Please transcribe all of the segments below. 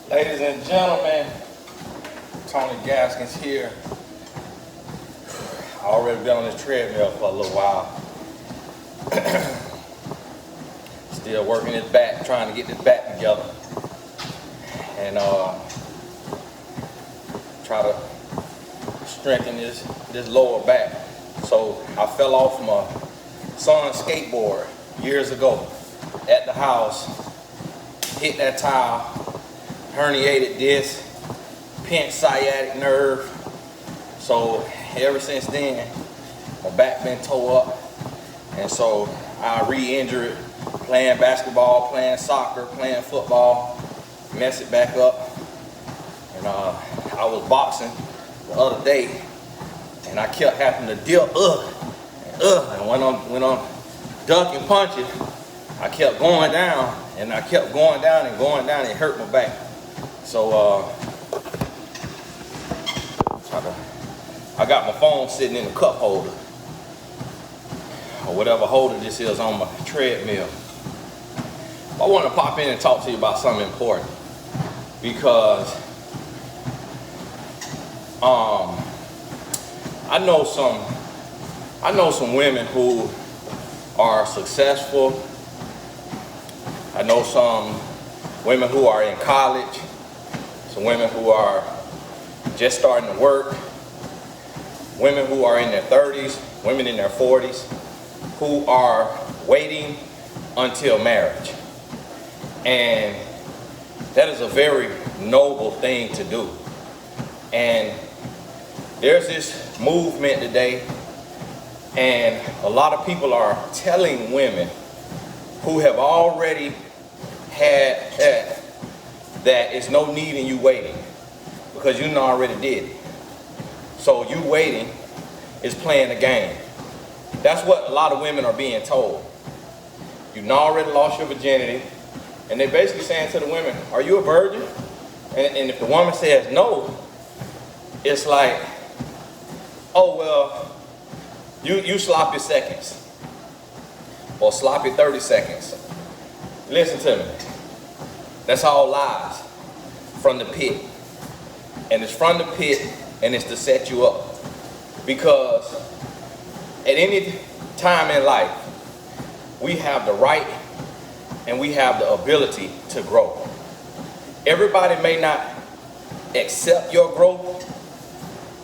Ladies and gentlemen, Tony Gaskins here. I already been on this treadmill for a little while. Still working his back, trying to get this back together. And try to strengthen this lower back. So I fell off my son's skateboard years ago at the house, hit that tile, herniated disc, pinched sciatic nerve. So ever since then, my back been tore up. And so I re-injured it, playing basketball, playing soccer, playing football, mess it back up. And I was boxing the other day, and I kept having to deal, and went on ducking punches. I kept going down, and I kept going down and going down, and it hurt my back. So I got my phone sitting in the cup holder, or whatever holder this is on my treadmill. I want to pop in and talk to you about something important, because I know some women who are successful. I know some women who are in college, some women who are just starting to work, women who are in their 30s, women in their 40s, who are waiting until marriage. And that is a very noble thing to do. And there's this movement today, and a lot of people are telling women who have already had that it's no need in you waiting, because you already did it. So you waiting is playing the game. That's what a lot of women are being told. You've already lost your virginity, and they're basically saying to the women, are you a virgin? And if the woman says no, it's like, oh, well, you sloppy seconds, or sloppy 30 seconds. Listen to me. That's all lies from the pit. And it's from the pit, and it's to set you up. Because at any time in life, we have the right and we have the ability to grow. Everybody may not accept your growth.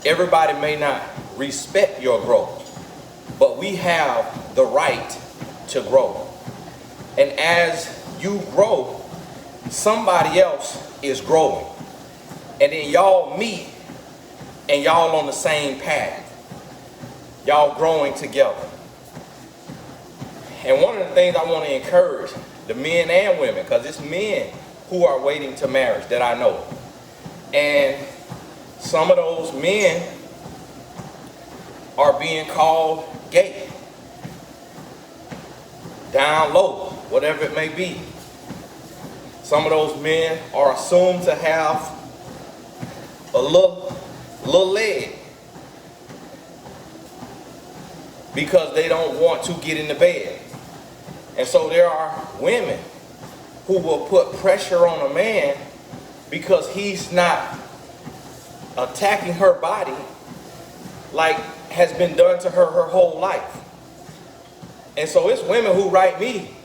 Everybody may not respect your growth. But we have the right to grow. And as you grow, somebody else is growing. And then y'all meet, and y'all on the same path. Y'all growing together. And one of the things I want to encourage the men and women, because it's men who are waiting to marriage that I know. And some of those men are being called gay, down low, whatever it may be. Some of those men are assumed to have a little leg, because they don't want to get in the bed. And so there are women who will put pressure on a man because he's not attacking her body like has been done to her whole life. And so it's women who write me,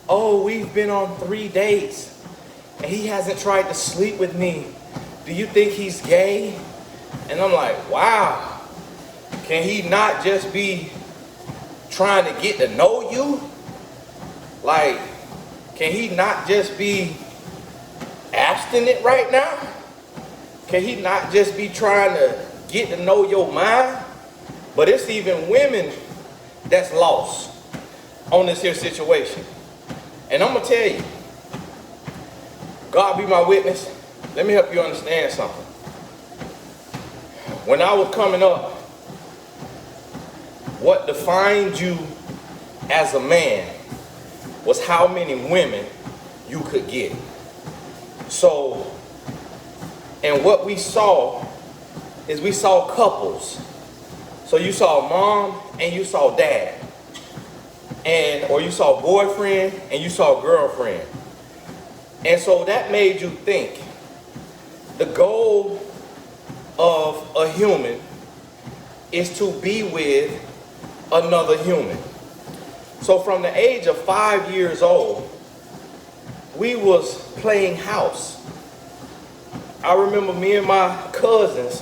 oh, we've been on 3 dates and he hasn't tried to sleep with me. Do you think he's gay? And I'm like, wow, can he not just be trying to get to know you? Like, can he not just be abstinent right now? Can he not just be trying to get to know your mind? But it's even women that's lost on this here situation. And I'm gonna tell you, God be my witness, let me help you understand something. When I was coming up, what defined you as a man was how many women you could get. So, and what we saw is we saw couples. So you saw mom and you saw dad. Or you saw boyfriend and you saw girlfriend. And so that made you think, the goal of a human is to be with another human. So from the age of 5 years old, we was playing house. I remember me and my cousins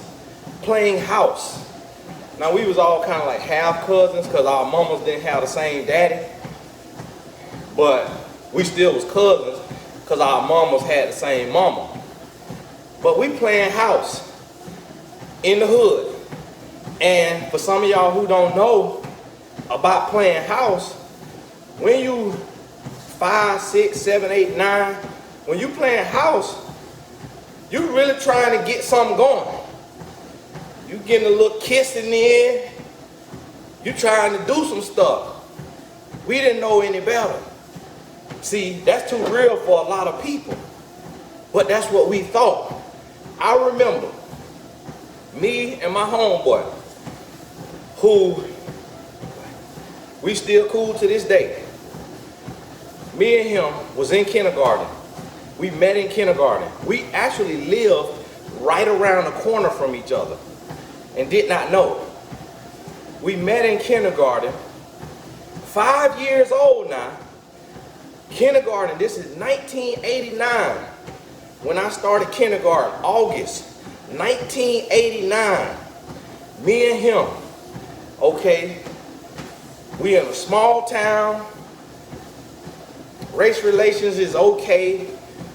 playing house. Now we was all kind of like half cousins because our mamas didn't have the same daddy, but we still was cousins because our mamas had the same mama. But we playing house in the hood. And for some of y'all who don't know about playing house, when you 5, 6, 7, 8, 9, when you playing house, you really trying to get something going. You getting a little kissing in. You trying to do some stuff. We didn't know any better. See, that's too real for a lot of people. But that's what we thought. I remember me and my homeboy, who we still cool to this day. Me and him was in kindergarten. We met in kindergarten. We actually lived right around the corner from each other and did not know. We met in kindergarten, 5 years old now. Kindergarten, this is 1989. When I started kindergarten, August 1989. Me and him, okay, we in a small town. Race relations is okay.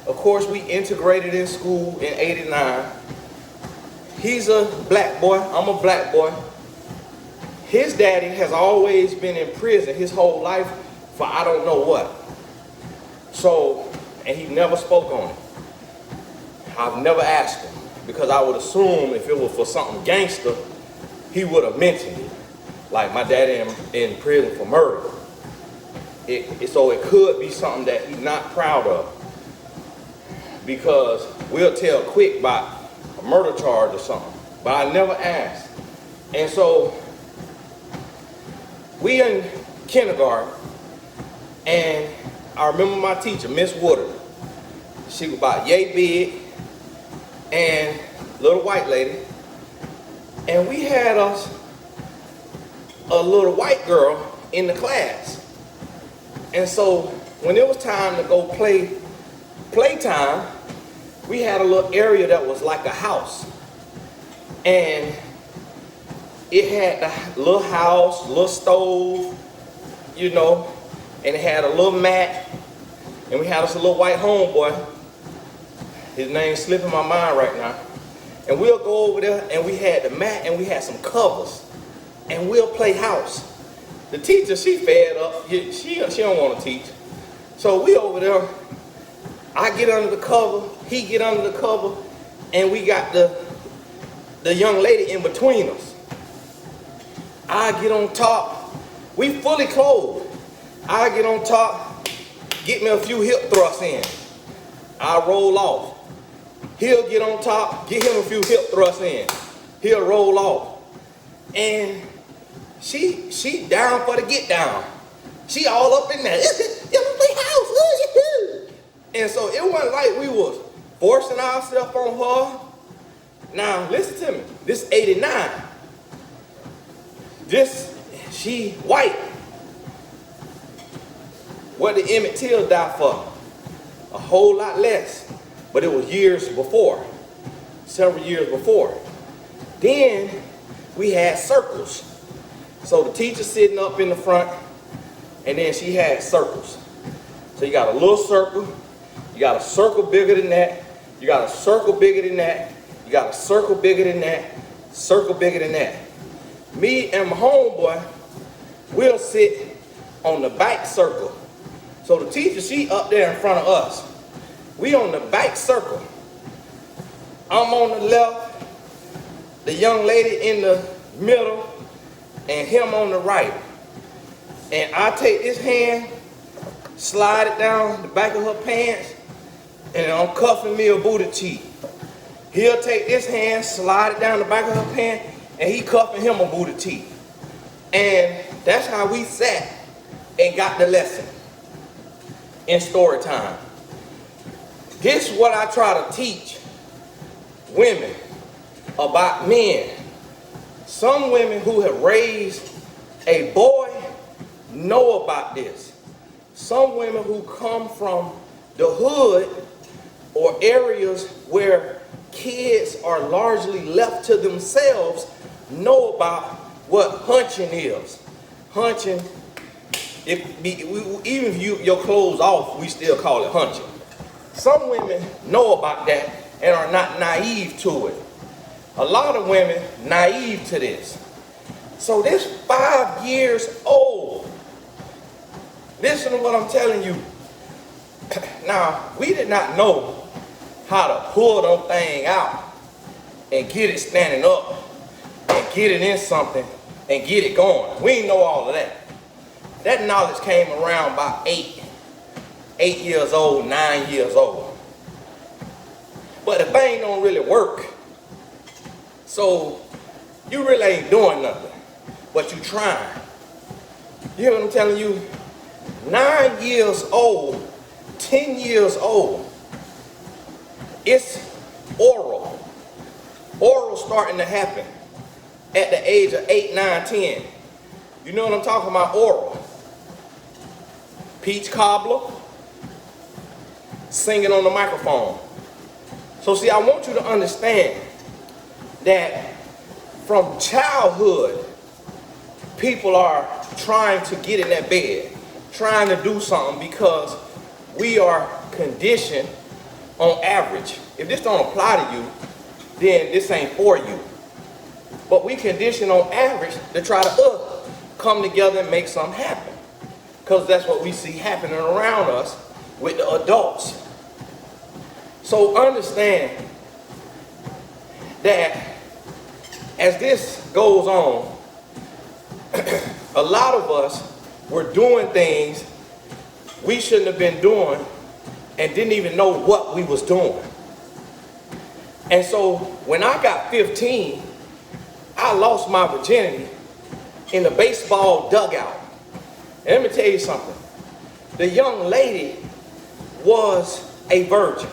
Of course, we integrated in school in 89. He's a black boy, I'm a black boy. His daddy has always been in prison his whole life for I don't know what. So, and he never spoke on it. I've never asked him because I would assume if it was for something gangster, he would have mentioned it. Like my daddy in prison for murder. So it could be something that he's not proud of, because we'll tell quick about a murder charge or something, but I never asked. And so we in kindergarten, and I remember my teacher, Miss Woodard. She was about yay big and little white lady, and we had us a little white girl in the class. And so when it was time to go playtime, we had a little area that was like a house. And it had the little house, little stove, you know, and it had a little mat. And we had us a little white homeboy. His name's slipping my mind right now. And we'll go over there, and we had the mat, and we had some covers. And we'll play house. The teacher, she fed up. She don't want to teach. So we over there. I get under the cover. He get under the cover. And we got the young lady in between us. I get on top. We fully clothed. I get on top. Get me a few hip thrusts in. I roll off. He'll get on top. Get him a few hip thrusts in. He'll roll off. And she down for the get down. She all up in there. Play house. And so it wasn't like we was forcing ourselves on her. Now listen to me. This 89. She white. What did Emmett Till die for? A whole lot less. But it was years before. Several years before. Then we had circles. So the teacher sitting up in the front, and then she had circles. So you got a little circle, you got a circle bigger than that, you got a circle bigger than that, you got a circle bigger than that, circle bigger than that. Me and my homeboy, we'll sit on the back circle. So the teacher, she up there in front of us. We on the back circle. I'm on the left, the young lady in the middle, and him on the right. And I take this hand, slide it down the back of her pants, and I'm cuffing me a booty cheek. He'll take this hand, slide it down the back of her pants, and he cuffing him a booty cheek. And that's how we sat and got the lesson in story time. This is what I try to teach women about men. Some women who have raised a boy know about this. Some women who come from the hood or areas where kids are largely left to themselves know about what hunching is. Hunching, even if your clothes off, we still call it hunching. Some women know about that and are not naive to it. A lot of women naive to this. So this 5 years old, listen to what I'm telling you. Now, we did not know how to pull that thing out and get it standing up and get it in something and get it going. We didn't know all of that. That knowledge came around by 8 years old, 9 years old. But the thing don't really work. So you really ain't doing nothing, but you trying. You hear what I'm telling you? 9 years old, 10 years old, it's oral. Oral starting to happen at the age of 8, 9, 10. You know what I'm talking about, oral? Peach cobbler, singing on the microphone. So see, I want you to understand that from childhood, people are trying to get in that bed, trying to do something because we are conditioned on average. If this don't apply to you, then this ain't for you. But we condition on average to try to come together and make something happen. Because that's what we see happening around us with the adults. So understand that as this goes on, a lot of us were doing things we shouldn't have been doing and didn't even know what we was doing. And so when I got 15, I lost my virginity in the baseball dugout. And let me tell you something. The young lady was a virgin.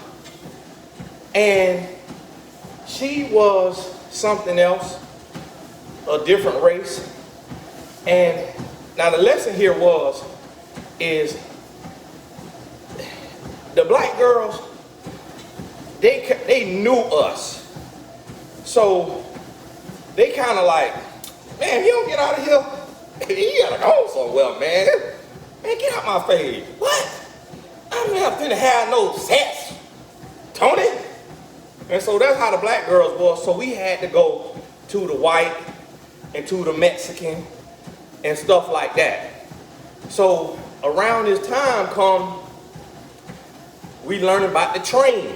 And she was something else, a different race. And now the lesson here is the black girls, they knew us. So they kind of like, man, you don't get out of here, you gotta go somewhere, man. Man, get out my face. What? I'm not finna have no sex, Tony. And so that's how the black girls was. So we had to go to the white and to the Mexican and stuff like that. So around this time come, we learn about the train,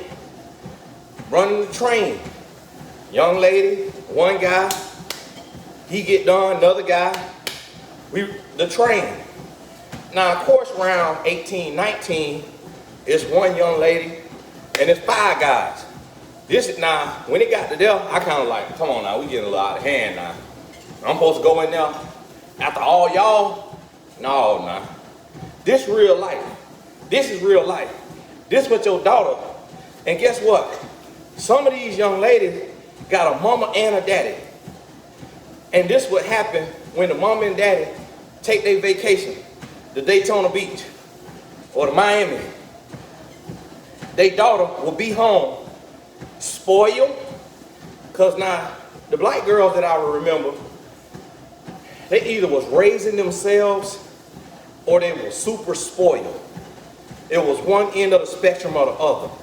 running the train. Young lady, one guy, he get done, another guy, the train. Now, of course, around 18, 19, it's one young lady and it's 5 guys. Now, when it got to there, I kind of like, come on now, we getting a little out of hand now. I'm supposed to go in there after all y'all? No, nah. This real life. This is real life. This with your daughter. And guess what? Some of these young ladies got a mama and a daddy. And this would happen when the mama and daddy take their vacation to Daytona Beach or to Miami. Their daughter will be home spoiled, because now the black girls that I remember, they either was raising themselves or they were super spoiled. It was one end of the spectrum or the other.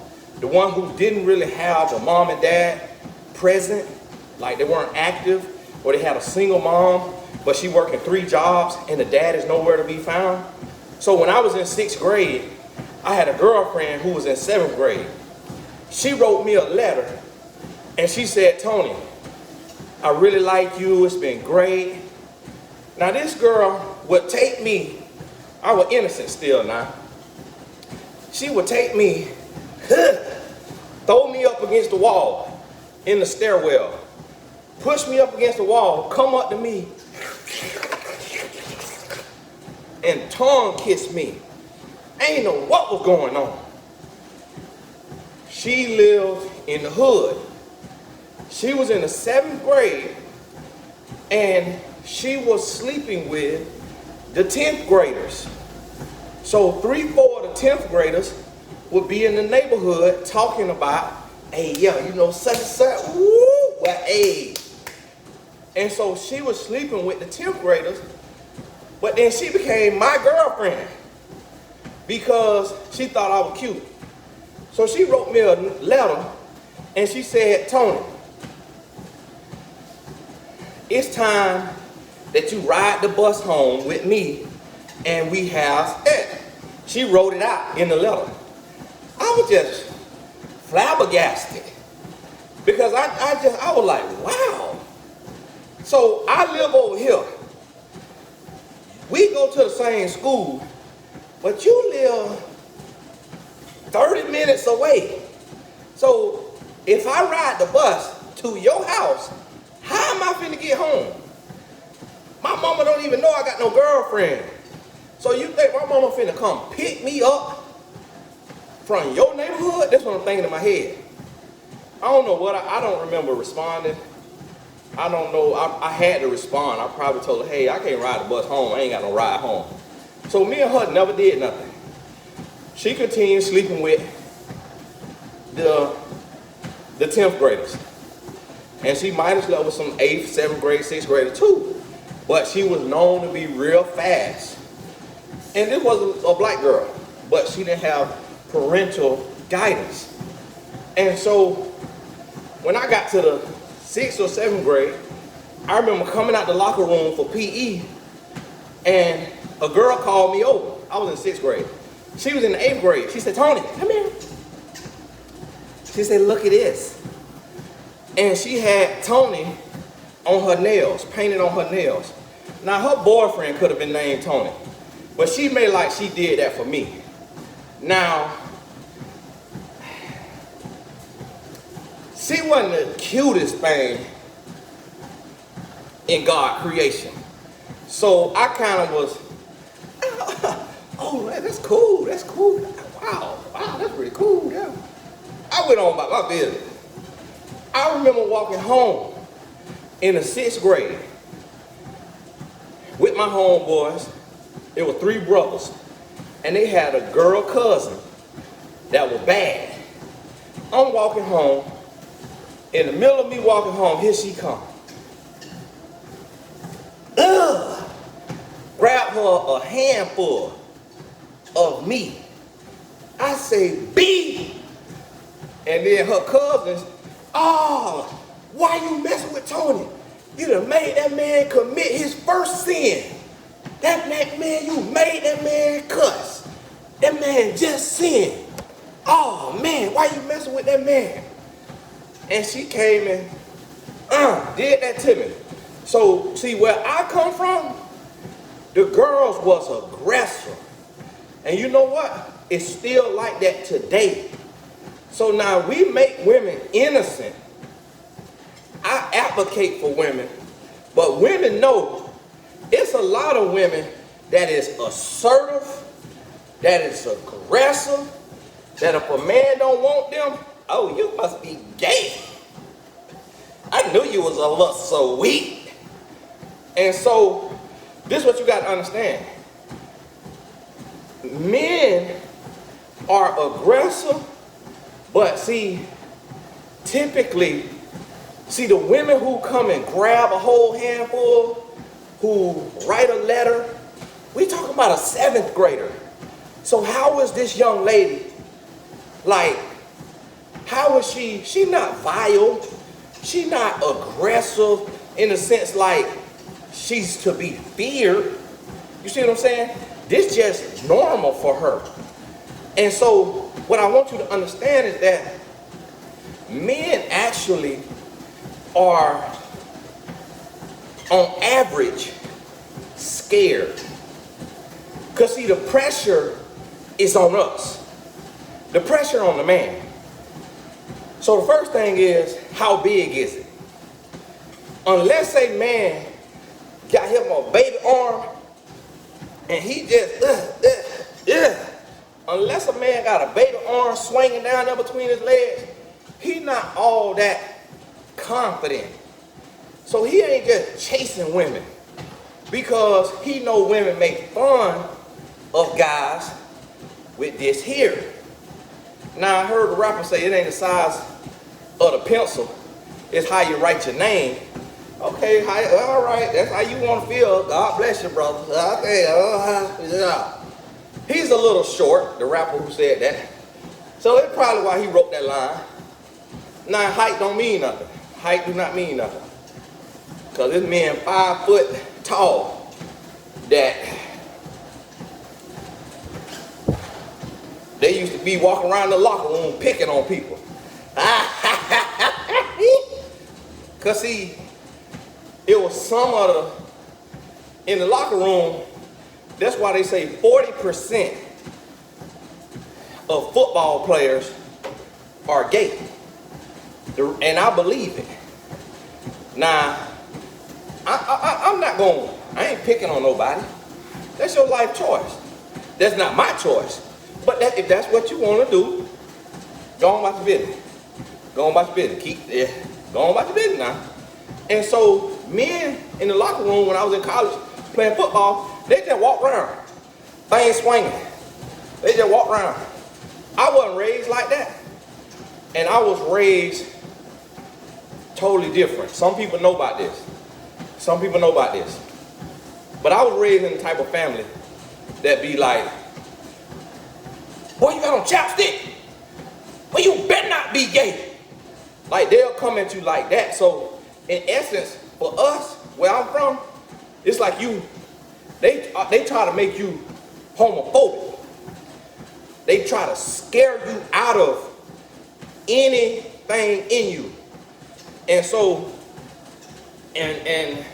The one who didn't really have the mom and dad present, like they weren't active, or they had a single mom, but she working 3 jobs and the dad is nowhere to be found. So when I was in 6th grade, I had a girlfriend who was in 7th grade. She wrote me a letter and she said, Tony, I really like you, it's been great. Now this girl would take me, I was innocent still now. She would take me, throw me up against the wall in the stairwell, push me up against the wall, come up to me, and tongue kiss me. I ain't know what was going on. She lived in the hood. She was in the 7th grade and she was sleeping with the 10th graders. So 3-4 of the 10th graders would be in the neighborhood talking about, hey, yeah, you know, such and such, woo, well, hey. And so she was sleeping with the 10th graders, but then she became my girlfriend because she thought I was cute. So she wrote me a letter and she said, Tony, it's time that you ride the bus home with me and we have sex. She wrote it out in the letter. I was just flabbergasted because I was like, wow. So I live over here. We go to the same school, but you live 30 minutes away. So if I ride the bus to your house, how am I finna get home? My mama don't even know I got no girlfriend. So you think my mama finna come pick me up from your neighborhood? That's what I'm thinking in my head. I don't know what, I don't remember responding. I don't know, I had to respond. I probably told her, hey, I can't ride the bus home. I ain't got no ride home. So me and her never did nothing. She continued sleeping with the 10th graders. And she might have slept with some 8th, 7th grade, 6th grader too. But she was known to be real fast. And this was a black girl, but she didn't have parental guidance. And so when I got to the 6th or 7th grade, I remember coming out the locker room for PE and a girl called me over. I was in 6th grade. She was in the 8th grade. She said, Tony, come here. She said, look at this. And she had Tony on her nails, painted on her nails. Now her boyfriend could have been named Tony, but she made like she did that for me. Now, she wasn't the cutest thing in God's creation. So I kind of was, oh, that's cool, that's cool. Wow, that's pretty cool, yeah. I went on about my business. I remember walking home in the 6th grade with my homeboys. It were 3 brothers, and they had a girl cousin that was bad. I'm walking home. In the middle of me walking home, here she come. Grab her a handful of me. I say, B. And then her cousins, oh, why you messing with Tony? You done made that man commit his first sin. That man, you made that man cuss. That man just sinned. Oh man, why you messing with that man? And she came and did that to me. So see, where I come from, the girls was aggressive. And you know what? It's still like that today. So now we make women innocent. I advocate for women, but women know it's a lot of women that is assertive, that is aggressive, that if a man don't want them, oh, you must be gay. I knew you was a little sweet. And so, this is what you got to understand. Men are aggressive, but see, typically, the women who come and grab a whole handful, who write a letter, we talking about a 7th grader. So how is this young lady, like, how is she not vile, she not aggressive in a sense like she's to be feared. You see what I'm saying? This just normal for her. And so what I want you to understand is that men actually are on average scared. Because see, the pressure is on us. The pressure on the man. So the first thing is, how big is it? Unless a man got him a baby arm and he just, unless a man got a baby arm swinging down there between his legs, he not all that confident. So he ain't just chasing women because he know women make fun of guys with this here. Now I heard the rapper say it ain't the size of the pencil, it's how you write your name. Okay, all right, that's how you want to feel. God bless you, brother. Okay, yeah. He's a little short, the rapper who said that. So that's probably why he wrote that line. Now, height don't mean nothing. Height do not mean nothing. Because this man 5 foot tall that they used to be walking around the locker room picking on people. Because see, it was some of in the locker room, that's why they say 40% of football players are gay. And I believe it. Now, I'm not going, I ain't picking on nobody. That's your life choice. That's not my choice. But if that's what you want to do, go on about your business. Go on about your business. Go on about your business now. And so, men in the locker room when I was in college playing football, they just walk around, things swinging. They just walk around. I wasn't raised like that. And I was raised totally different. Some people know about this. Some people know about this. But I was raised in the type of family that be like, boy, you got on chapstick. Well, you better not be gay. Like, they'll come at you like that. So, in essence, for us, where I'm from, it's like they try to make you homophobic. They try to scare you out of anything in you. And so, and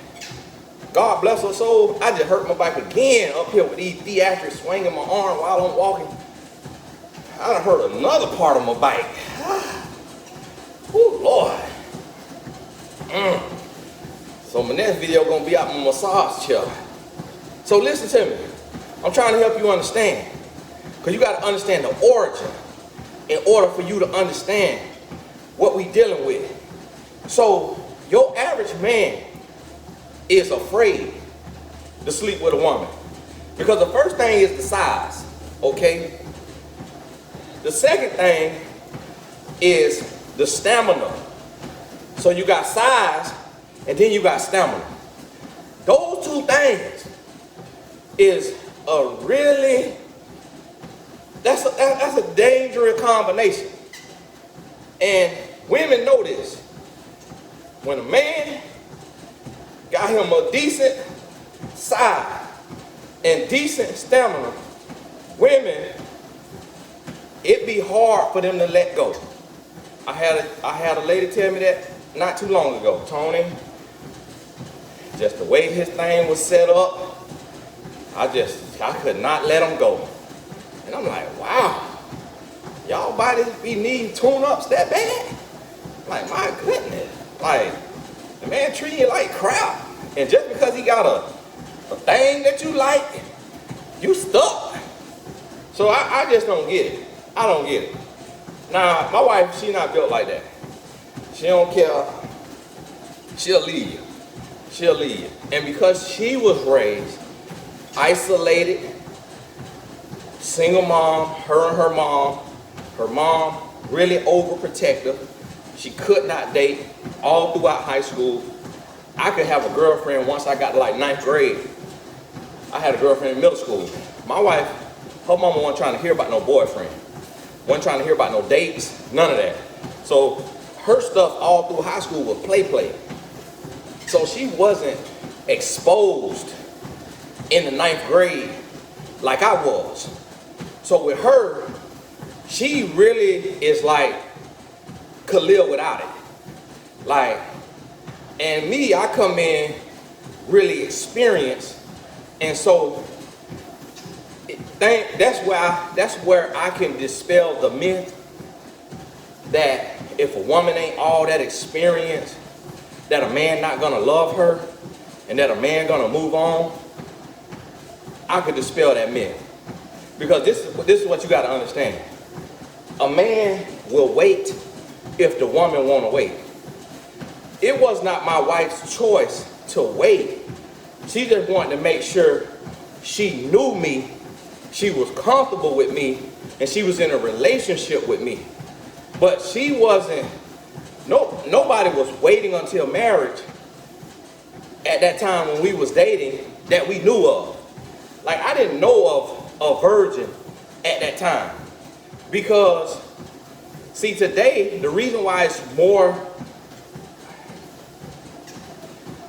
God bless her soul, I just hurt my back again up here with these theatrics swinging my arm while I'm walking. I done hurt another part of my bike. Oh, Lord. So my next video gonna be out my massage chair. So listen to me. I'm trying to help you understand. Because you got to understand the origin in order for you to understand what we dealing with. So your average man is afraid to sleep with a woman. Because the first thing is the size, okay? The second thing is the stamina. So you got size and then you got stamina. Those two things is a really, that's a dangerous combination. And women know this. When a man got him a decent size and decent stamina, women, it'd be hard for them to let go. I had a lady tell me that not too long ago. Tony, just the way his thing was set up, I could not let him go. And I'm like, wow, y'all bodies be needing tune-ups that bad? Like, my goodness. Like, the man treating you like crap. And just because he got a thing that you like, you stuck. So I just don't get it. I don't get it. Now, my wife, she not built like that. She don't care. She'll leave you. She'll leave you. And because she was raised isolated, single mom, her and her mom really overprotective. She could not date all throughout high school. I could have a girlfriend once I got to like 9th grade. I had a girlfriend in middle school. My wife, her mama wasn't trying to hear about no boyfriend. Wasn't trying to hear about no dates, none of that. So her stuff all through high school was play. So she wasn't exposed in the 9th grade like I was. So with her, she really is like, could live without it. Like, and me, I come in really experienced. And so that's where I can dispel the myth that if a woman ain't all that experienced, that a man not gonna love her and that a man gonna move on. I could dispel that myth. Because this is what you gotta understand. A man will wait if the woman wanna wait. it was not my wife's choice to wait. She just wanted to make sure she knew me, she was comfortable with me, and she was in a relationship with me. But she wasn't, nobody was waiting until marriage at that time when we was dating that we knew of. Like, I didn't know of a virgin at that time. Because, see, today, the reason why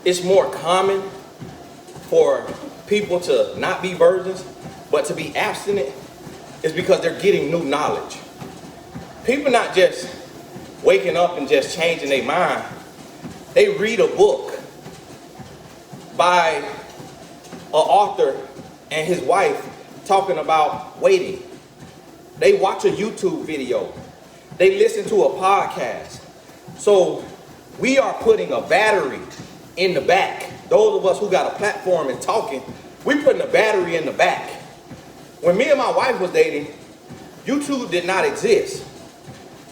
it's more common for people to not be virgins, but to be abstinent, is because they're getting new knowledge. People not just waking up and just changing their mind. They read a book by an author and his wife talking about waiting. They watch a YouTube video. They listen to a podcast. So we are putting a battery in the back. Those of us who got a platform and talking, we putting a battery in the back. When me and my wife was dating, YouTube did not exist.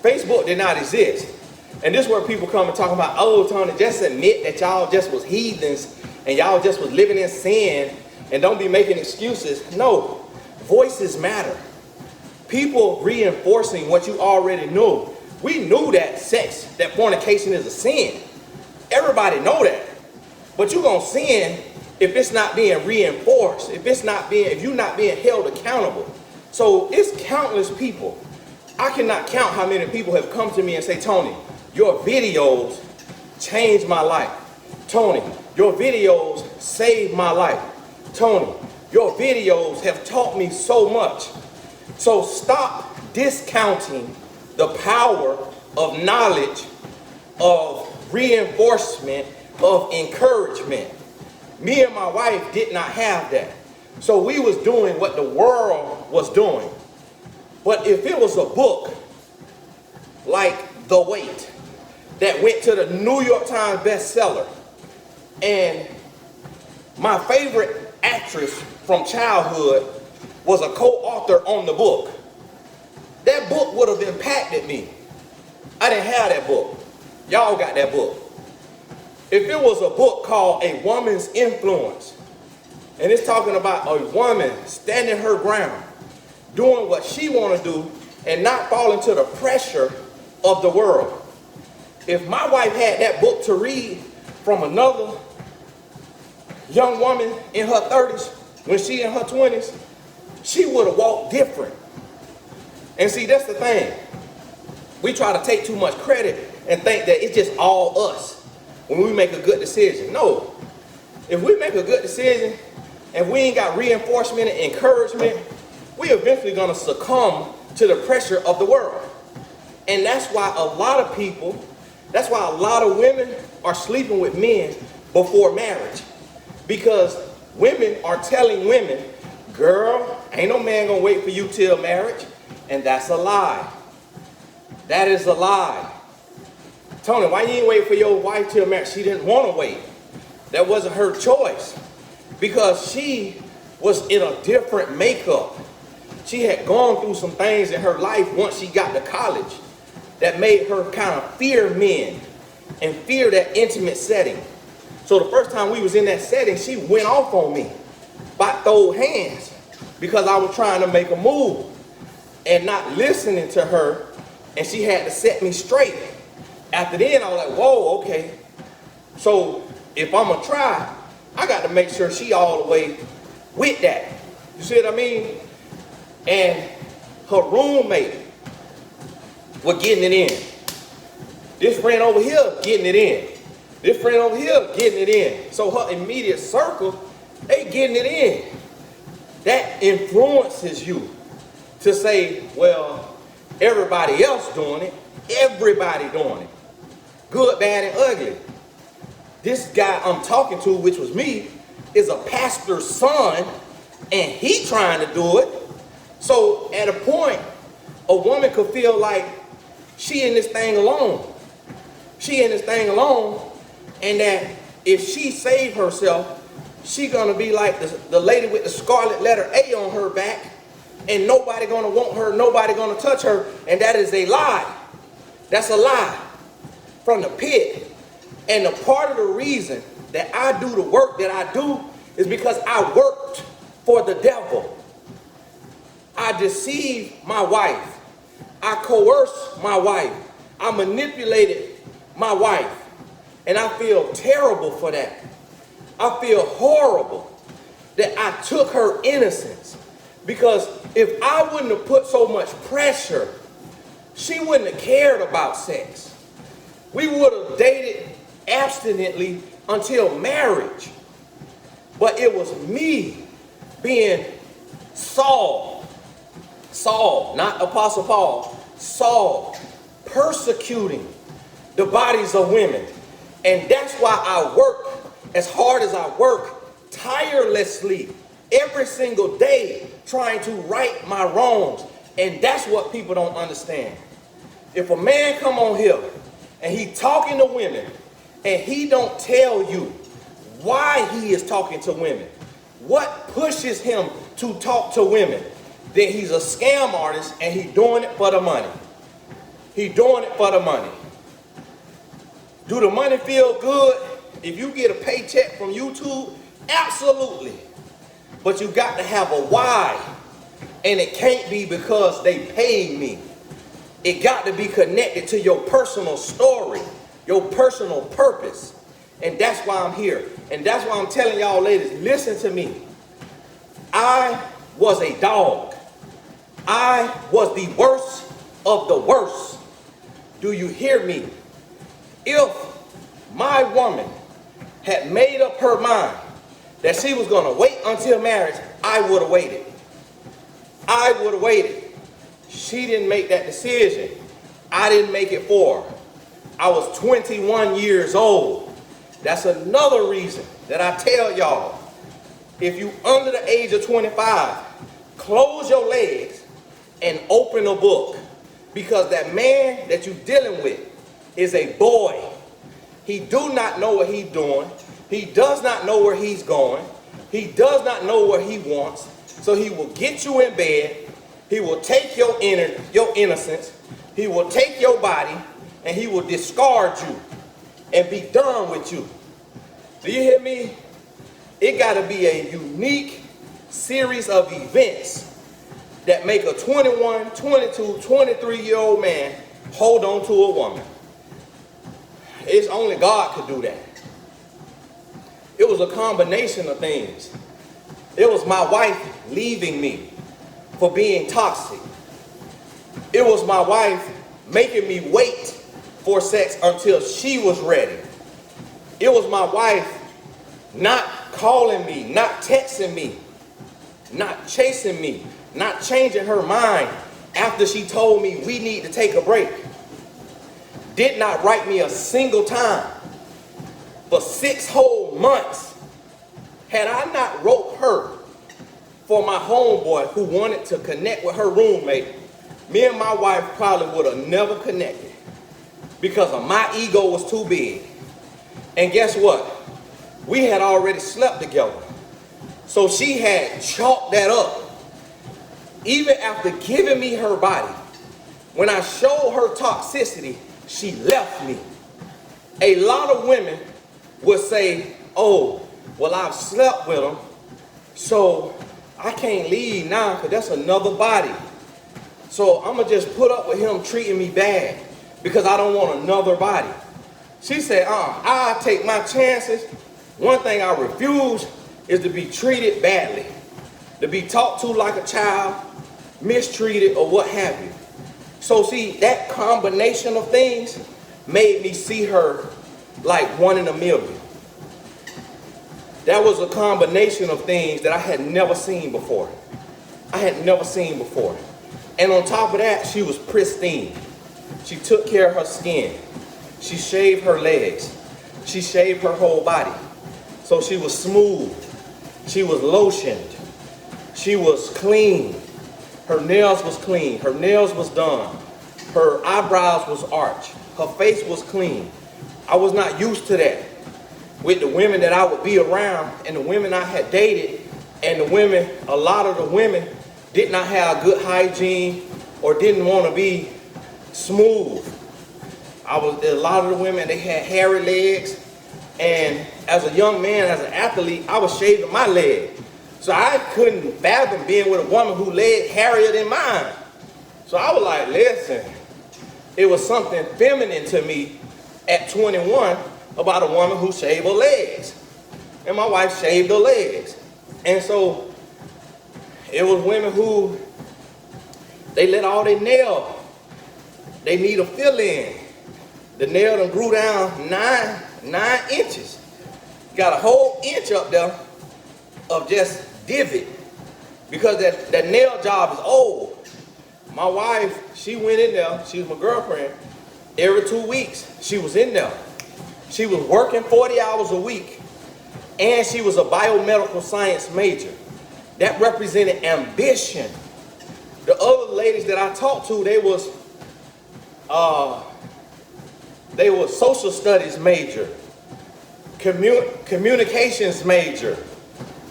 Facebook did not exist. And this is where people come and talk about, oh, Tony, just admit that y'all just was heathens and y'all just was living in sin and don't be making excuses. No, voices matter. People reinforcing what you already knew. We knew that sex, that fornication is a sin. Everybody know that. But you're gonna sin if it's not being reinforced, if you're not being held accountable. So it's countless people. I cannot count how many people have come to me and say, Tony, your videos changed my life. Tony, your videos saved my life. Tony, your videos have taught me so much. So stop discounting the power of knowledge, of reinforcement, of encouragement. Me and my wife did not have that. So we was doing what the world was doing. But if it was a book like The Wait that went to the New York Times bestseller, and my favorite actress from childhood was a co-author on the book, that book would have impacted me. I didn't have that book. Y'all got that book. If it was a book called A Woman's Influence, and it's talking about a woman standing her ground, doing what she want to do, and not falling to the pressure of the world. If my wife had that book to read from another young woman in her 30s, when she in her 20s, she would have walked different. And see, that's the thing. We try to take too much credit and think that it's just all us when we make a good decision. No. If we make a good decision and we ain't got reinforcement and encouragement, we eventually gonna succumb to the pressure of the world. And that's why a lot of people, that's why a lot of women are sleeping with men before marriage. Because women are telling women, girl, ain't no man gonna wait for you till marriage. And that's a lie. That is a lie. Tony, why you ain't wait for your wife till marriage? She didn't want to wait. That wasn't her choice. Because she was in a different makeup. She had gone through some things in her life once she got to college that made her kind of fear men and fear that intimate setting. So the first time we was in that setting, she went off on me by throwed hands because I was trying to make a move and not listening to her, and she had to set me straight. After then, I was like, whoa, okay. So if I'm gonna try, I got to make sure she all the way with that. You see what I mean? And her roommate was getting it in. This friend over here getting it in. This friend over here getting it in. So her immediate circle, they getting it in. That influences you to say, well, everybody else doing it, everybody doing it. Good, bad, and ugly. This guy I'm talking to, which was me, is a pastor's son, and he trying to do it. So at a point, a woman could feel like she in this thing alone. She in this thing alone, and that if she save herself, she gonna be like the lady with the scarlet letter A on her back, and nobody gonna want her, nobody gonna touch her, and that is a lie. That's a lie from the pit. And a part of the reason that I do the work that I do is because I worked for the devil. I deceived my wife. I coerced my wife. I manipulated my wife. And I feel terrible for that. I feel horrible that I took her innocence. Because if I wouldn't have put so much pressure, she wouldn't have cared about sex. We would have dated abstinently until marriage. But it was me being Saul, not Apostle Paul, Saul, persecuting the bodies of women. And that's why I work as hard as I work, tirelessly, every single day, trying to right my wrongs. And that's what people don't understand. If a man come on here and he talking to women and he don't tell you why he is talking to women, what pushes him to talk to women, then he's a scam artist and he's doing it for the money. He's doing it for the money. Do the money feel good if you get a paycheck from YouTube? Absolutely. But you got to have a why. And it can't be because they paid me. It got to be connected to your personal story, your personal purpose. And that's why I'm here. And that's why I'm telling y'all ladies, listen to me. I was a dog. I was the worst of the worst. Do you hear me? If my woman had made up her mind that she was going to wait until marriage, I would have waited. I would have waited. She didn't make that decision. I didn't make it for her. I was 21 years old. That's another reason that I tell y'all, if you under the age of 25, close your legs and open a book. Because that man that you're dealing with is a boy. He do not know what he's doing. He does not know where he's going. He does not know what he wants. So he will get you in bed. He will take your innocence. He will take your body and he will discard you and be done with you. Do you hear me? It got to be a unique series of events that make a 21, 22, 23-year-old man hold on to a woman. It's only God could do that. It was a combination of things. It was my wife leaving me for being toxic. It was my wife making me wait for sex until she was ready. It was my wife not calling me, not texting me, not chasing me, not changing her mind after she told me we need to take a break. Did not write me a single time for 6 whole months. Had I not wrote her for my homeboy who wanted to connect with her roommate, me and my wife probably would have never connected because of my ego was too big. And guess what? We had already slept together. So she had chalked that up. Even after giving me her body, when I showed her toxicity, she left me. A lot of women would say, oh, well, I've slept with him, so I can't leave now because that's another body. So I'm going to just put up with him treating me bad because I don't want another body. She said, I'll take my chances. One thing I refuse is to be treated badly, to be talked to like a child, mistreated, or what have you. So see, that combination of things made me see her like one in a million. That was a combination of things that I had never seen before. I had never seen before. And on top of that, she was pristine. She took care of her skin. She shaved her legs. She shaved her whole body. So she was smooth. She was lotioned. She was clean. Her nails was clean. Her nails was done. Her eyebrows was arched. Her face was clean. I was not used to that with the women that I would be around and the women I had dated, and the women, a lot of the women did not have good hygiene or didn't want to be smooth. A lot of the women, they had hairy legs. And as a young man, as an athlete, I was shaving my leg. So I couldn't fathom being with a woman who leg hairier than mine. So I was like, listen, it was something feminine to me at 21 about a woman who shaved her legs. And my wife shaved her legs. And so it was women who, they let all their nail, they need a fill-in. The nail done grew down nine inches. Got a whole inch up there of just divot because that nail job is old. My wife, she went in there, she was my girlfriend, every 2 weeks she was in there. She was working 40 hours a week and she was a biomedical science major. That represented ambition. The other ladies that I talked to, they was social studies major, communications major.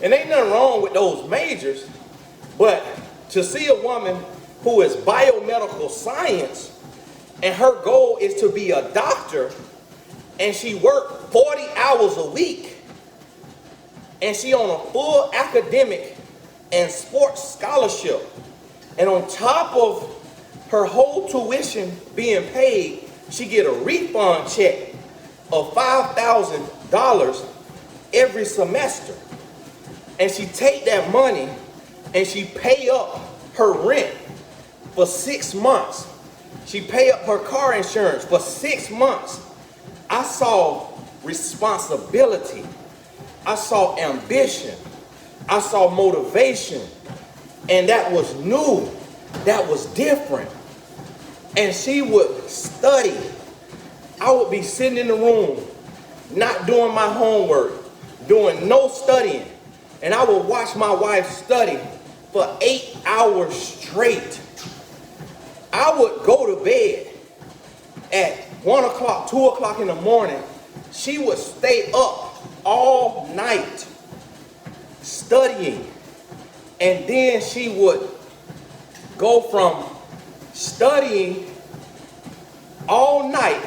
And ain't nothing wrong with those majors, but to see a woman who is biomedical science and her goal is to be a doctor and she worked 40 hours a week and she on a full academic and sports scholarship, and on top of her whole tuition being paid, she get a refund check of $5,000 every semester. And she take that money and she pay up her rent for 6 months. She pay up her car insurance for 6 months. I saw responsibility. I saw ambition. I saw motivation. And that was new. That was different. And she would study. I would be sitting in the room, not doing my homework, doing no studying. And I would watch my wife study for 8 hours straight. I would go to bed at 1 o'clock, 2 o'clock in the morning. She would stay up all night studying. And then she would go from studying all night,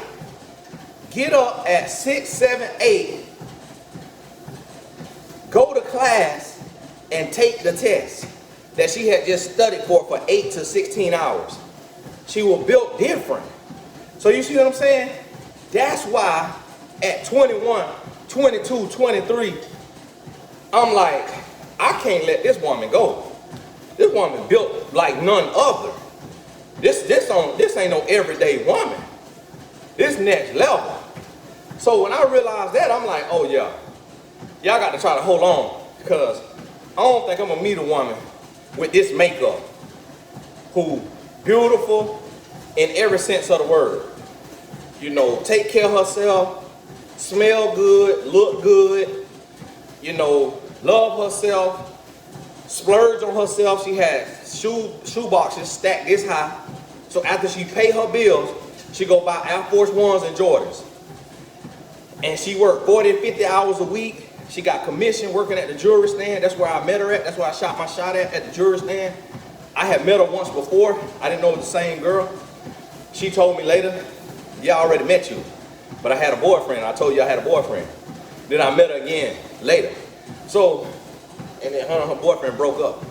get up at 6, 7, 8, go to class and take the test that she had just studied for 8 to 16 hours. She was built different. So you see what I'm saying? That's why at 21, 22, 23, I'm like, I can't let this woman go. This woman built like none other. This ain't no everyday woman. This next level. So when I realized that, I'm like, oh yeah, y'all got to try to hold on, because I don't think I'm gonna meet a woman with this makeup who beautiful in every sense of the word. You know, take care of herself, smell good, look good, you know, love herself, splurge on herself. She had shoe boxes stacked this high. So after she pay her bills, she go buy Air Force Ones and Jordans. And she worked 40 and 50 hours a week. She got commission working at the jewelry stand. That's where I met her at. That's where I shot my shot at the jewelry stand. I had met her once before. I didn't know it was the same girl. She told me later, yeah, I already met you, but I had a boyfriend. I told you I had a boyfriend. Then I met her again later. So, and then her and her boyfriend broke up.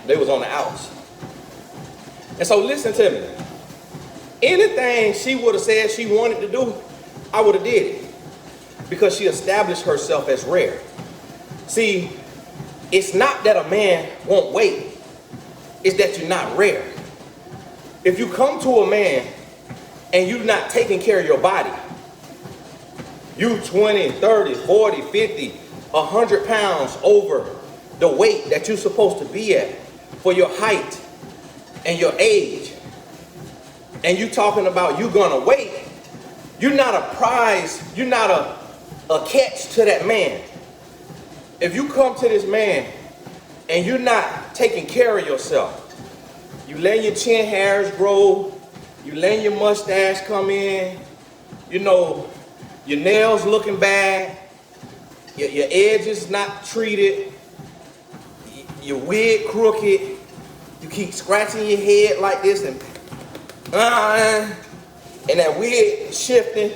They was on the outs. And so listen to me. Anything she would have said she wanted to do, I would have did it, because she established herself as rare. See, it's not that a man won't wait. It's that you're not rare. If you come to a man and you're not taking care of your body, you 20, 30, 40, 50, 100 pounds over the weight that you're supposed to be at for your height and your age, and you talking about you gonna wait, you're not a prize, you're not a catch to that man. If you come to this man and you're not taking care of yourself, you letting your chin hairs grow, you letting your mustache come in, you know, your nails looking bad, your edges not treated, your wig crooked, you keep scratching your head like this and that wig shifting,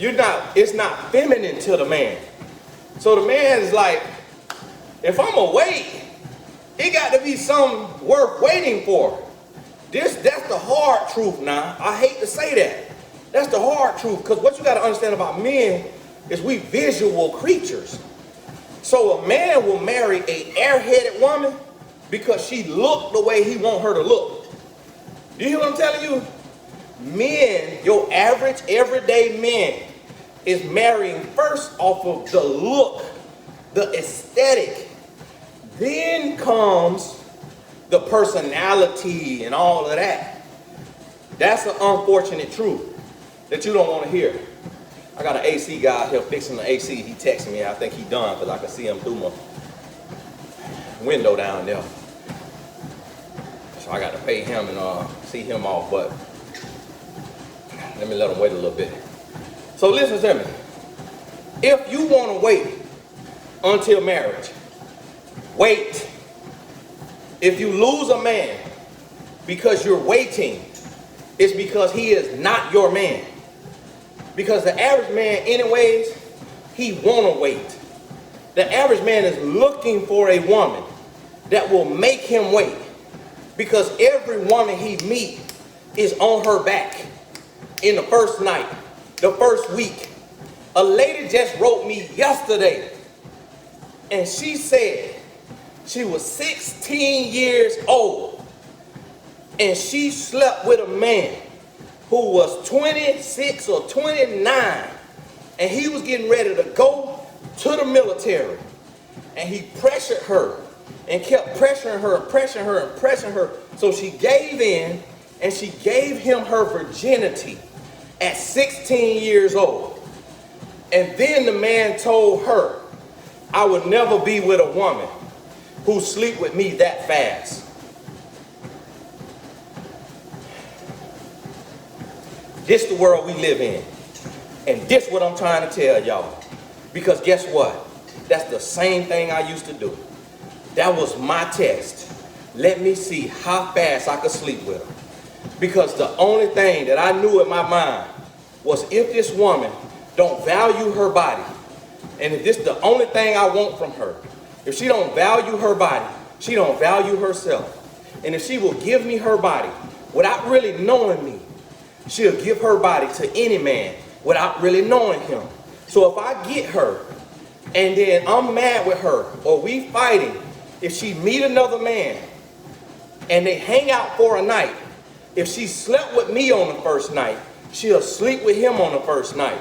it's not feminine to the man. So the man is like, if I'm gonna wait, it got to be something worth waiting for. That's the hard truth now. I hate to say that. That's the hard truth, because what you got to understand about men is we visual creatures. So a man will marry a airheaded woman because she looked the way he want her to look. You hear what I'm telling you? Men, your average everyday man, is marrying first off of the look, the aesthetic. Then comes the personality and all of that. That's an unfortunate truth that you don't want to hear. I got an AC guy here fixing the AC. He texted me. I think he done because I can see him through my window down there. So I got to pay him and see him off, but let me let him wait a little bit. So listen to me. If you want to wait until marriage, wait. If you lose a man because you're waiting, it's because he is not your man. Because the average man, anyways, he want to wait. The average man is looking for a woman that will make him wait. Because every woman he meets is on her back in the first night, the first week. A lady just wrote me yesterday, and she said she was 16 years old, and she slept with a man who was 26 or 29, and he was getting ready to go to the military. And he pressured her and kept pressuring her and pressuring her and pressuring her. So she gave in, and she gave him her virginity at 16 years old. And then the man told her, I would never be with a woman who sleep with me that fast. This the world we live in. And this what I'm trying to tell y'all. Because guess what? That's the same thing I used to do. That was my test. Let me see how fast I could sleep with her. Because the only thing that I knew in my mind was if this woman don't value her body, and if this the only thing I want from her, if she don't value her body, she don't value herself. And if she will give me her body without really knowing me, she'll give her body to any man without really knowing him. So if I get her and then I'm mad with her or we fighting, if she meet another man and they hang out for a night, if she slept with me on the first night, she'll sleep with him on the first night.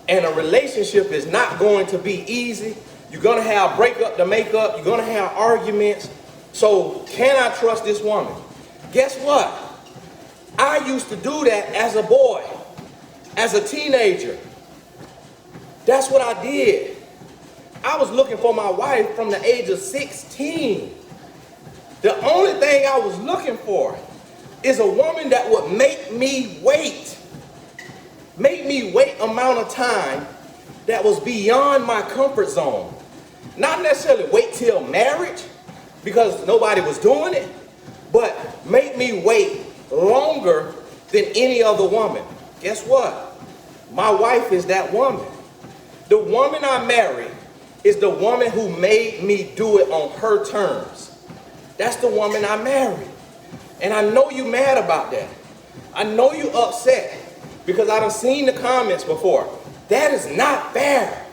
And a relationship is not going to be easy. You're going to have breakup to make up. You're going to have arguments. So can I trust this woman? Guess what? I used to do that as a boy, as a teenager. That's what I did. I was looking for my wife from the age of 16. The only thing I was looking for is a woman that would make me wait. Make me wait amount of time that was beyond my comfort zone. Not necessarily wait till marriage, because nobody was doing it, but make me wait longer than any other woman. Guess what? My wife is that woman. The woman I married is the woman who made me do it on her terms. That's the woman I married. And I know you mad about that. I know you upset because I done seen the comments before. That is not fair.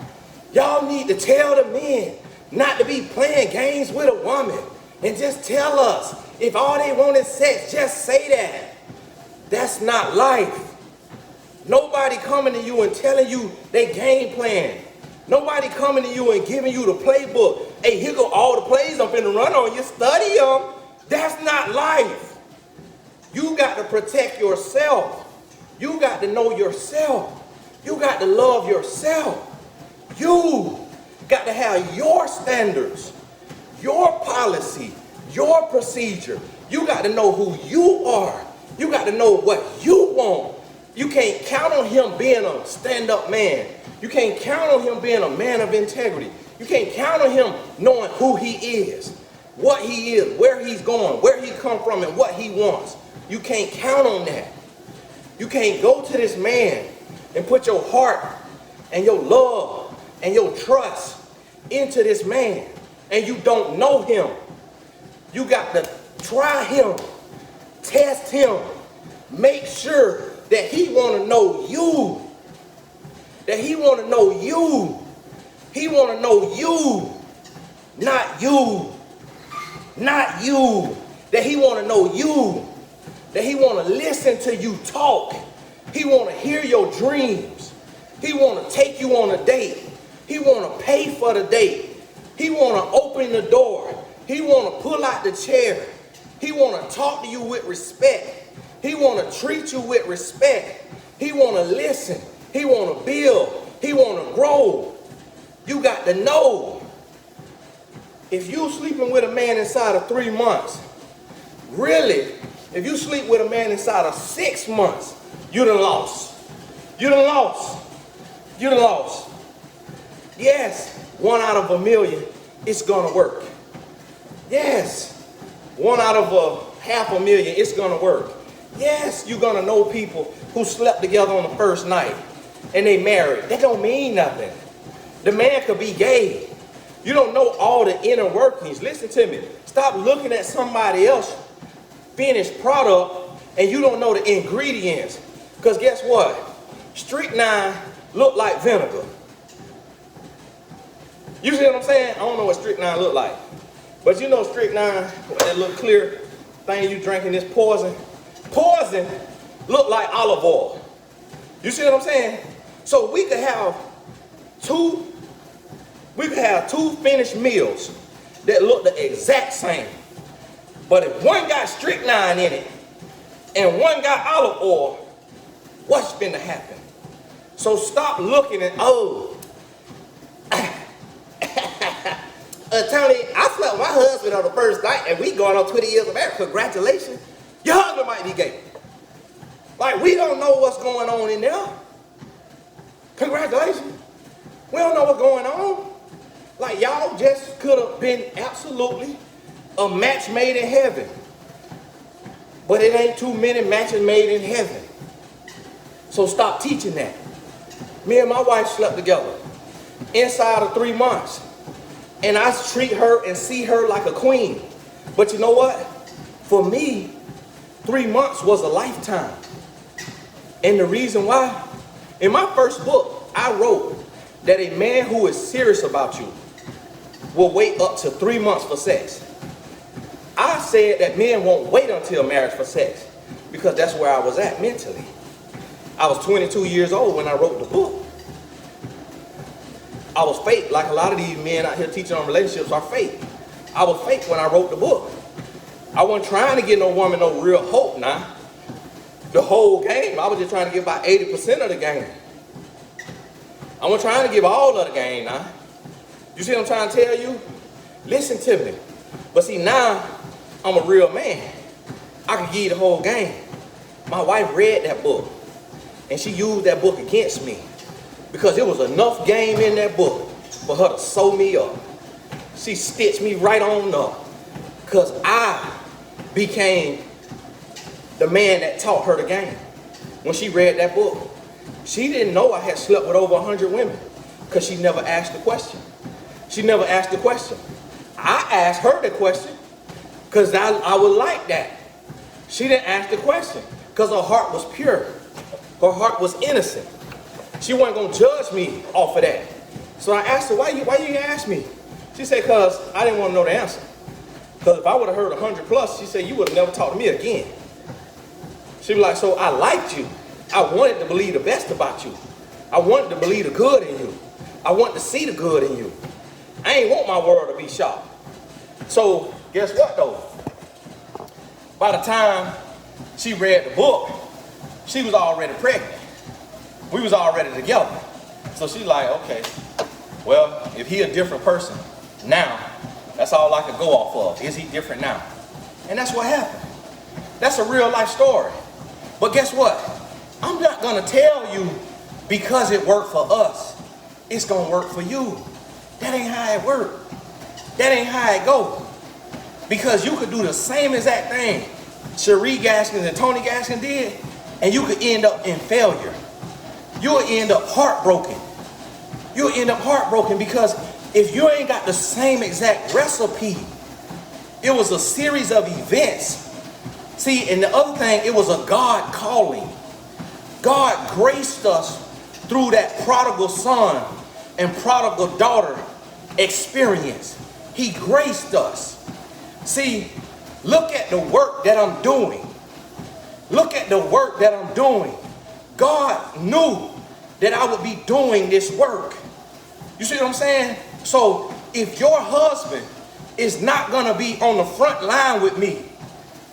Y'all need to tell the men not to be playing games with a woman and just tell us. If all they want is sex, just say that. That's not life. Nobody coming to you and telling you they game plan. Nobody coming to you and giving you the playbook. Hey, here go all the plays I'm finna run on you. Study them. That's not life. You got to protect yourself. You got to know yourself. You got to love yourself. You got to have your standards, your policy, your procedure. You got to know who you are. You got to know what you want. You can't count on him being a stand-up man. You can't count on him being a man of integrity. You can't count on him knowing who he is, what he is, where he's going, where he come from, and what he wants. You can't count on that. You can't go to this man and put your heart and your love and your trust into this man, and you don't know him, you got to try him, test him, make sure that he want to know you, that he want to know you. He want to know you, not you, not you. That he want to know you, that he want to listen to you talk. He want to hear your dreams. He want to take you on a date. He want to pay for the date. He want to open the door. He want to pull out the chair. He want to talk to you with respect. He want to treat you with respect. He want to listen. He want to build. He want to grow. You got to know. If you sleeping with a man inside of 3 months, really, if you sleep with a man inside of 6 months, you done lost. You done lost. You done lost. Yes, 1 out of a million, it's gonna work. Yes, 1 out of 500,000, it's gonna work. Yes, you're gonna know people who slept together on the first night and they married. That don't mean nothing. The man could be gay. You don't know all the inner workings. Listen to me. Stop looking at somebody else's finished product and you don't know the ingredients. Because guess what? Strychnine look like vinegar. You see what I'm saying? I don't know what strychnine look like. But you know strychnine, that little clear thing you drinking, this poison. Poison look like olive oil. You see what I'm saying? So we could have two finished meals that look the exact same. But if one got strychnine in it and one got olive oil, what's finna happen? So stop looking at, Tony, I slept with my husband on the first night and we going on 20 years of marriage. Congratulations. Your husband might be gay. Like, we don't know what's going on in there. Congratulations. We don't know what's going on. Like, y'all just could have been absolutely a match made in heaven. But it ain't too many matches made in heaven. So stop teaching that. Me and my wife slept together inside of 3 months. And I treat her and see her like a queen. But you know what? For me, 3 months was a lifetime. And the reason why, in my first book, I wrote that a man who is serious about you will wait up to 3 months for sex. I said that men won't wait until marriage for sex because that's where I was at mentally. I was 22 years old when I wrote the book. I was fake, like a lot of these men out here teaching on relationships are fake. I was fake when I wrote the book. I wasn't trying to get no woman no real hope now. The whole game, I was just trying to give about 80% of the game. I wasn't trying to give all of the game now. You see what I'm trying to tell you? Listen to me. But see, now I'm a real man. I can give you the whole game. My wife read that book and she used that book against me because there was enough game in that book for her to sew me up. She stitched me right on up because I became the man that taught her the game. When she read that book, she didn't know I had slept with over 100 women because she never asked the question. She never asked the question. I asked her the question because I would like that. She didn't ask the question because her heart was pure. Her heart was innocent. She wasn't going to judge me off of that. So I asked her, why you ask me? She said, because I didn't want to know the answer. Because if I would have heard 100 plus, she said, you would have never talked to me again. She was like, so I liked you. I wanted to believe the best about you. I wanted to believe the good in you. I wanted to see the good in you. I ain't want my world to be shot. So guess what though? By the time she read the book, she was already pregnant. We was already together. So she like, okay, well, if he a different person now, that's all I could go off of. Is he different now? And that's what happened. That's a real life story. But guess what? I'm not gonna tell you because it worked for us, it's gonna work for you. That ain't how it works. That ain't how it goes. Because you could do the same exact thing Cherie Gaskins and Tony Gaskins did, and you could end up in failure. You will end up heartbroken. You'll end up heartbroken because if you ain't got the same exact recipe, it was a series of events. See, and the other thing, it was a God calling. God graced us through that prodigal son and prodigal daughter experience. He graced us. See, look at the work that I'm doing. Look at the work that I'm doing. God knew that I would be doing this work. You see what I'm saying? So if your husband is not going to be on the front line with me,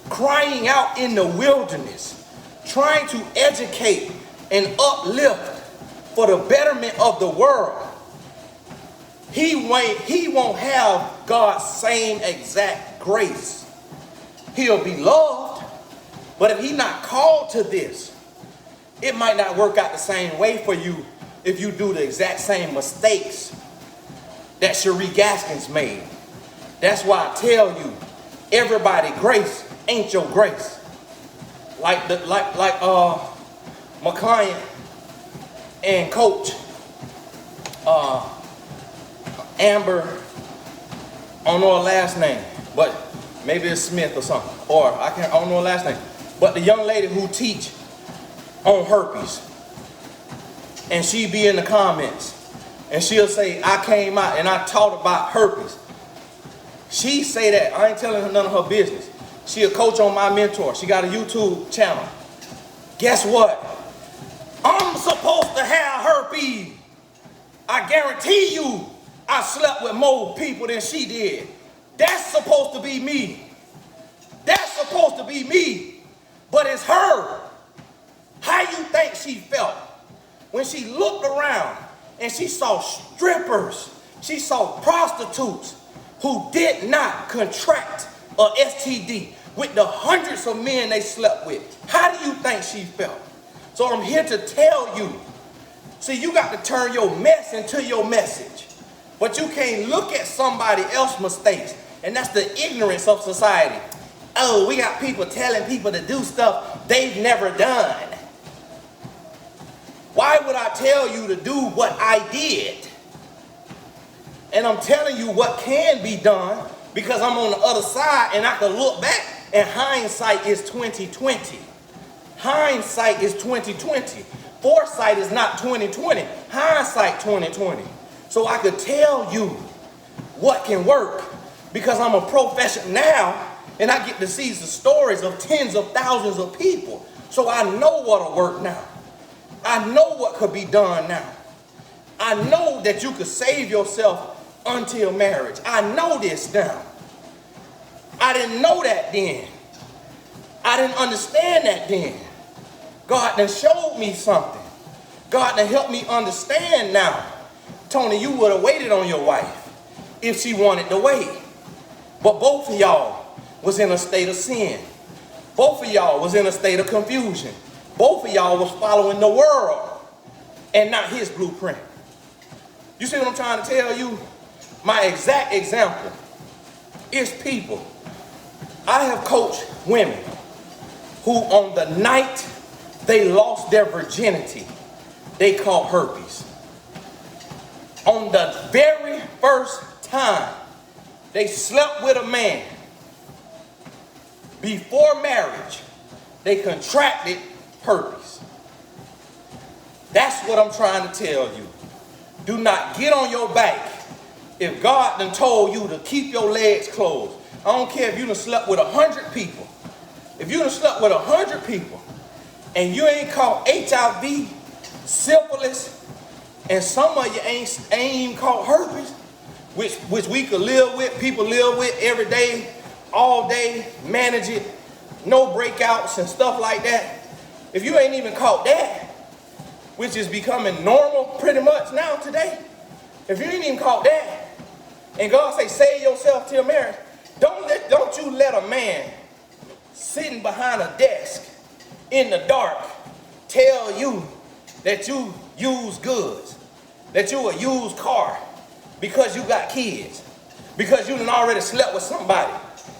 crying out in the wilderness, trying to educate and uplift for the betterment of the world, he won't have God's same exact grace. He'll be loved, but if he's not called to this, it might not work out the same way for you if you do the exact same mistakes that Cherie Gaskins made. That's why I tell you, everybody grace ain't your grace. Like my client and coach, Amber, I don't know her last name, but maybe it's Smith or something, or I don't know her last name. But the young lady who teach on herpes, and she be in the comments, and she'll say, I came out and I taught about herpes. She say that, I ain't telling her none of her business. She a coach on My Mentor. She got a YouTube channel. Guess what? I'm supposed to have herpes. I guarantee you, I slept with more people than she did. That's supposed to be me. That's supposed to be me. But it's her. How you think she felt when she looked around and she saw strippers, she saw prostitutes who did not contract a STD with the hundreds of men they slept with? How do you think she felt? So I'm here to tell you, see, you got to turn your mess into your message. But you can't look at somebody else's mistakes, and that's the ignorance of society. Oh, we got people telling people to do stuff they've never done. Why would I tell you to do what I did? And I'm telling you what can be done because I'm on the other side and I can look back, and hindsight is 2020. Hindsight is 2020. Foresight is not 2020. Hindsight 2020. So I could tell you what can work because I'm a professional now and I get to see the stories of tens of thousands of people. So I know what'll work now. I know what could be done now. I know that you could save yourself until marriage. I know this now. I didn't know that then. I didn't understand that then. God done showed me something. God done helped me understand now. Tony, you would have waited on your wife if she wanted to wait. But both of y'all was in a state of sin. Both of y'all was in a state of confusion. Both of y'all was following the world and not his blueprint. You see what I'm trying to tell you? My exact example is people. I have coached women who on the night they lost their virginity, they caught herpes. On the very first time they slept with a man, before marriage, they contracted herpes. That's what I'm trying to tell you. Do not get on your back if God done told you to keep your legs closed. I don't care if you done slept with 100 people. If you done slept with 100 people and you ain't caught HIV, syphilis, and some of you ain't even caught herpes, which we could live with, people live with every day, all day, manage it, no breakouts and stuff like that. If you ain't even caught that, which is becoming normal pretty much now today, if you ain't even caught that, and God say save yourself till marriage, don't you let a man sitting behind a desk in the dark tell you that you use goods, that you a used car because you got kids, because you done already slept with somebody,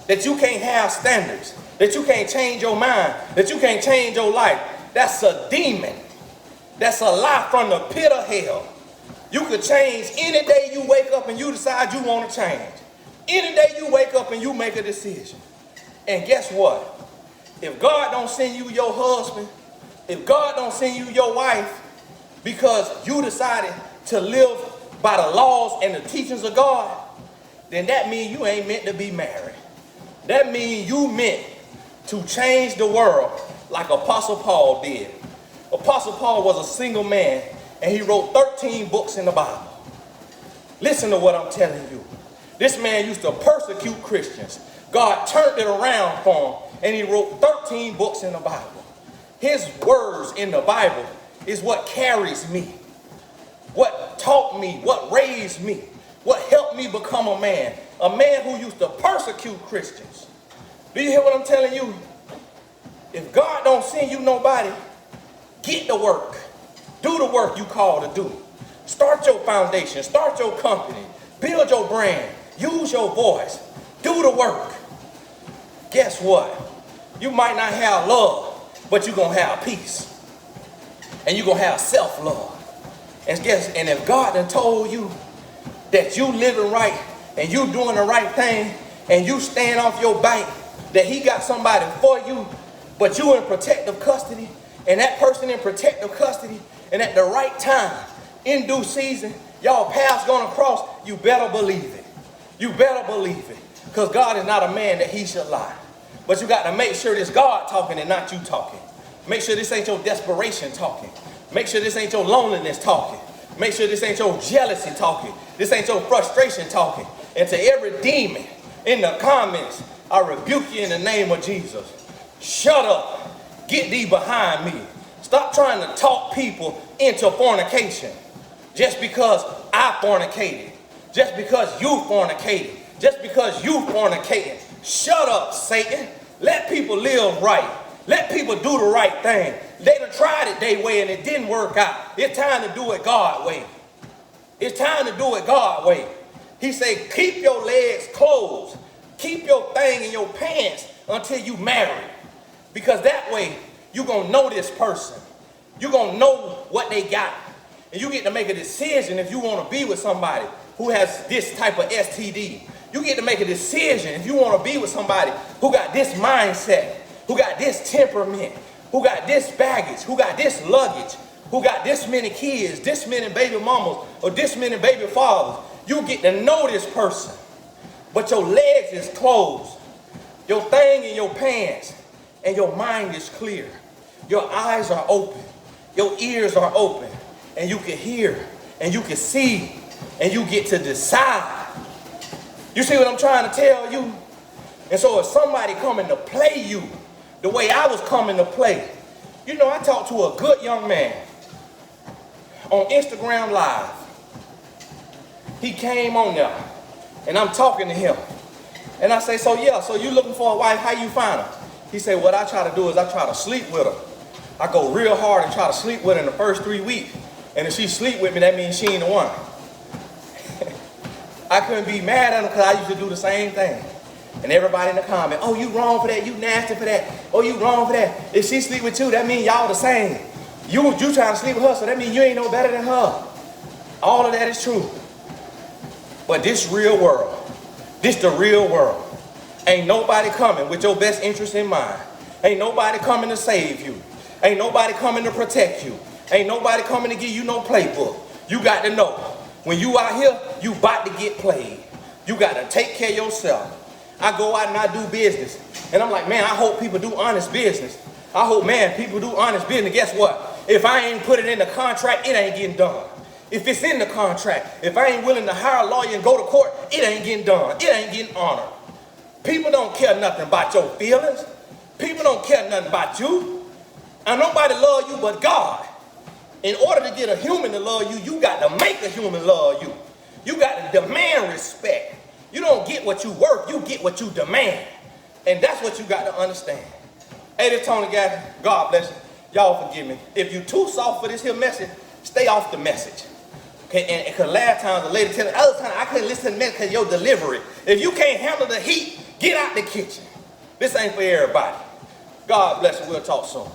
that you can't have standards, that you can't change your mind, that you can't change your life. That's a demon. That's a lie from the pit of hell. You could change any day you wake up and you decide you want to change. Any day you wake up and you make a decision. And guess what? If God don't send you your husband, if God don't send you your wife because you decided to live by the laws and the teachings of God, then that means you ain't meant to be married. That means you meant to change the world like Apostle Paul did. Apostle Paul was a single man and he wrote 13 books in the Bible. Listen to what I'm telling you. This man used to persecute Christians. God turned it around for him and he wrote 13 books in the Bible. His words in the Bible is what carries me, what taught me, what raised me, what helped me become a man who used to persecute Christians. Do you hear what I'm telling you? If God don't send you nobody, get to work. Do the work you called to do. Start your foundation, start your company, build your brand, use your voice, do the work. Guess what? You might not have love, but you're going to have peace. And you're going to have self-love. And if God done told you that you living right and you doing the right thing and you staying off your bank, that he got somebody for you, but you in protective custody, and that person in protective custody, and at the right time, in due season, y'all paths gonna cross, you better believe it. You better believe it. Because God is not a man that he should lie. But you got to make sure this God talking and not you talking. Make sure this ain't your desperation talking. Make sure this ain't your loneliness talking. Make sure this ain't your jealousy talking. This ain't your frustration talking. And to every demon in the comments, I rebuke you in the name of Jesus. Shut up. Get thee behind me. Stop trying to talk people into fornication. Just because I fornicated. Just because you fornicated. Just because you fornicated. Shut up, Satan. Let people live right. Let people do the right thing. They done tried it their way and it didn't work out. It's time to do it God's way. It's time to do it God's way. He said, keep your legs closed. Keep your thing in your pants until you marry. Because that way, you're going to know this person. You're going to know what they got. And you get to make a decision if you want to be with somebody who has this type of STD. You get to make a decision if you want to be with somebody who got this mindset, who got this temperament, who got this baggage, who got this luggage, who got this many kids, this many baby mamas, or this many baby fathers. You get to know this person, but your legs is closed, your thing in your pants, and your mind is clear. Your eyes are open, your ears are open, and you can hear, and you can see, and you get to decide. You see what I'm trying to tell you? And so if somebody coming to play you the way I was coming to play, you know, I talked to a good young man on Instagram Live. He came on there, and I'm talking to him. And I say, so you looking for a wife, how you find her? He said, what I try to do is I try to sleep with her. I go real hard and try to sleep with her in the first 3 weeks. And if she sleep with me, that means she ain't the one. I couldn't be mad at him because I used to do the same thing. And everybody in the comment, oh, you wrong for that, you nasty for that, oh, you wrong for that. If she sleep with you, that means y'all the same. You trying to sleep with her, so that means you ain't no better than her. All of that is true. But this real world, this the real world. Ain't nobody coming with your best interest in mind. Ain't nobody coming to save you. Ain't nobody coming to protect you. Ain't nobody coming to give you no playbook. You got to know, when you out here, you about to get played. You got to take care of yourself. I go out and I do business. And I'm like, man, I hope people do honest business. I hope, man, people do honest business. Guess what? If I ain't put it in the contract, it ain't getting done. If it's in the contract, if I ain't willing to hire a lawyer and go to court, it ain't getting done. It ain't getting honored. People don't care nothing about your feelings. People don't care nothing about you. And nobody love you but God. In order to get a human to love you, you got to make a human love you. You got to demand respect. You don't get what you worth, you get what you demand. And that's what you got to understand. Hey, this Tony Gaffney, God bless you. Y'all forgive me. If you too soft for this here message, stay off the message. Okay, and because last time the lady tell me, other time I couldn't listen to the message because your delivery. If you can't handle the heat, get out the kitchen. This ain't for everybody. God bless you. We'll talk soon.